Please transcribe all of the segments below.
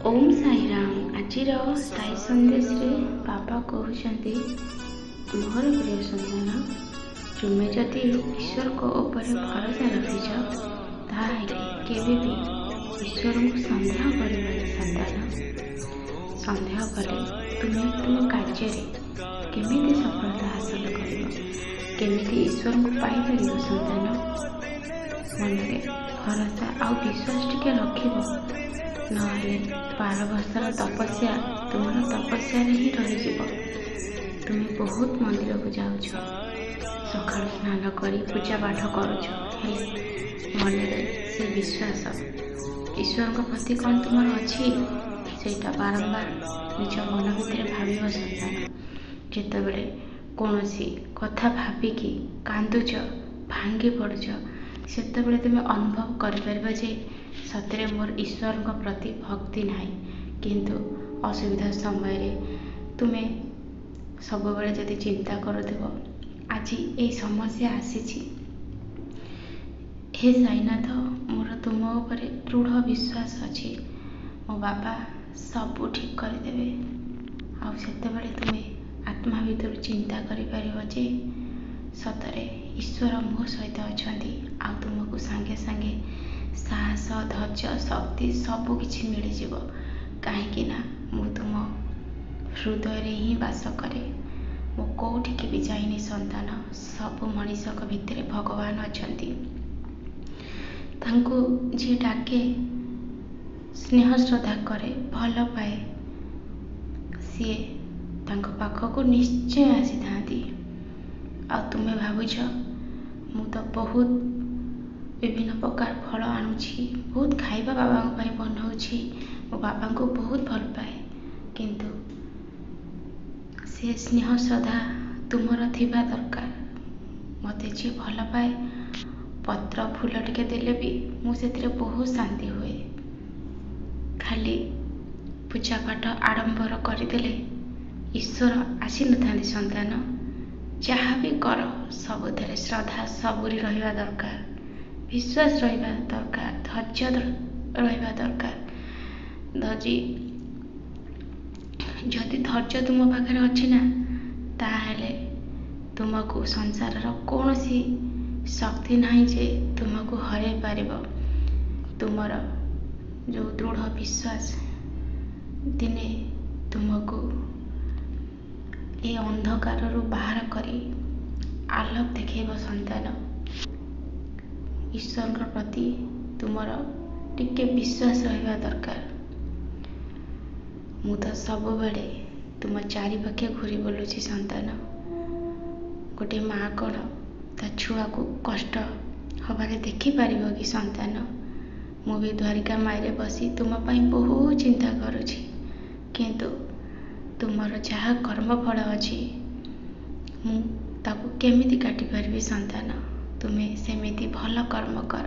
ओम साईराम। आजिर साई संदेश रे बाबा कहते मोर प्रिय संतान, तुमे जदि ईश्वर को ऊपर भरोसा रखिछ ताहेले केबे भी ईश्वर को सन्देह करिबानी संतान। सन्देह कले तुमे तुम कार्य केमिति सफलता हासिल कर केमिति ईश्वर को पाइपर संतान। मन भरोसा आ विश्वास टिके रखिब, नहेले 12 वर्षर तपस्या तुम तपस्या ही रही। तुम्हें बहुत मंदिर को जाऊ, सकाल स्नान कर पूजा पाठ करुच, मन से विश्वास ईश्वर प्रति कौन तुम अच्छी सेटा बारंबार निज मन भितर भाव संतान। जितेबले कौन कथा भाविकी कांदुच भांगी पड़ुच सेतेबले तुम अनुभव कर सतरे मोर ईश्वर प्रति भक्ति नाही, किंतु असुविधा समय रे तुमे सब बेले जदि चिंता करुथिबो आज ए समस्या आसीछि, हे साईनाथ मोर तुम ऊपर दृढ़ विश्वास अछि, मो बाबा सब ठीक करदेवे। आ सेतेबले तुमे आत्मा भीतर चिंता करि परिबो जे सतरे ईश्वर मो सहित अछंती, आ तुमको सांगे सांगे साहस धैर्य शक्ति सबु किछि मिल जिवो, काहेकि ना मु तुम हृदय रे ही वास करे। मो कोठिके भी जाइनी संतान, सबु मनीषक भितर भगवान अछंती। तांको जे डाके स्नेह श्रद्धा करे भल पाए सी तांको पाखको निश्चय आसी थांती। आ तुमे भाबुछ मु तो बहुत विभिन्न प्रकार फल आणुछि, बहुत खाइबा बाबा बनाऊँगी, मो बाबा को बहुत भल पाए, किंतु से स्नेह श्रद्धा तुमर थिबा दरकार। मते जी भल पाए पत्र फूल टिके देले भी मु सेतिरे बहुत शांति हुए। खाली पूजा पाठ आडंबर करदेले ईश्वर आसी नथांती संतान। जहाँ भी कर सबुथिरे श्रद्धा सबुरी रहिबा दरकार, विश्वास रहिबा दरकार, धैर्य रहिबा दरकार। जदि धैर्य तुम पाखे अच्छी ना ताहेले तुमको संसार कौन सी शक्ति नहीं जे तुमको हरै पारिबो। तुमर जो दृढ़ विश्वास दिने तुमको ए अंधकार रु बाहर करी आलोक देखेब संतान। ईश्वर प्रति तुमर टिके विश्वास रहिबा दरकार। मु तो सब बेले तुम चारिपाखे घूरी बुलुची संतान। गोटे माँ कौन ता छुआ को कष्ट हबारे देखी पारिबो कि संतान। मु भी द्वारिका माईरे बसी तुम पाई बहुत चिंता करुछि, किंतु तुमर जहाँ कर्मफल अछि मु ताकू केमिति काटी पारिबी संतान। तुमे सेमिति भल कर्म कर,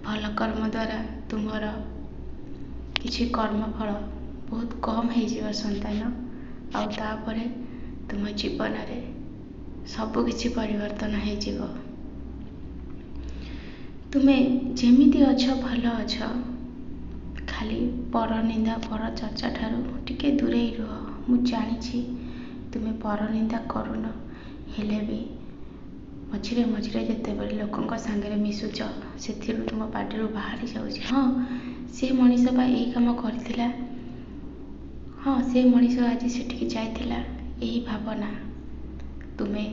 भल कर्म द्वारा तुमर किछि कर्मफल बहुत कम हो जिवो संतान। आ तापरे तुम जीवन रे सब किछि परिवर्तन हो जिवो। तुमे जेमिति अछ भल अछ, खाली पर निंदा पर चर्चा ठारू टिके दूरे रुह। मु जानिछि तुमे पर निंदा करुन, हेले भी मझिरे मझिरे जितेबाला लोकंक सांगे मिशुच सेथिरु तुम पाटिरु बाहरी जाउछि। हाँ से मनीष बा यही काम करथिला, हाँ से मनीष आज सेठिकी जाइथिला, यही भावना तुमे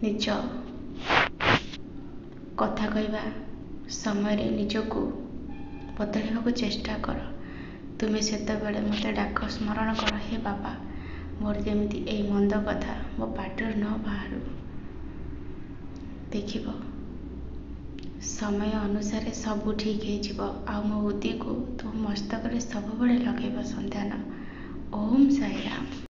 निज कथा कहवा समय निजको बदलवाक चेष्टा कर। तुमे सेतेबेले मते डाक स्मरण कर, हे बाबा मोर जेमिति ए मंद कथा मो पाटिरु न बाहरु। देखिब समय अनुसार सब ठीक हो, आ मो बुद्धि को तुम मस्तक सब बड़े लगेब संतान। ओम साईराम।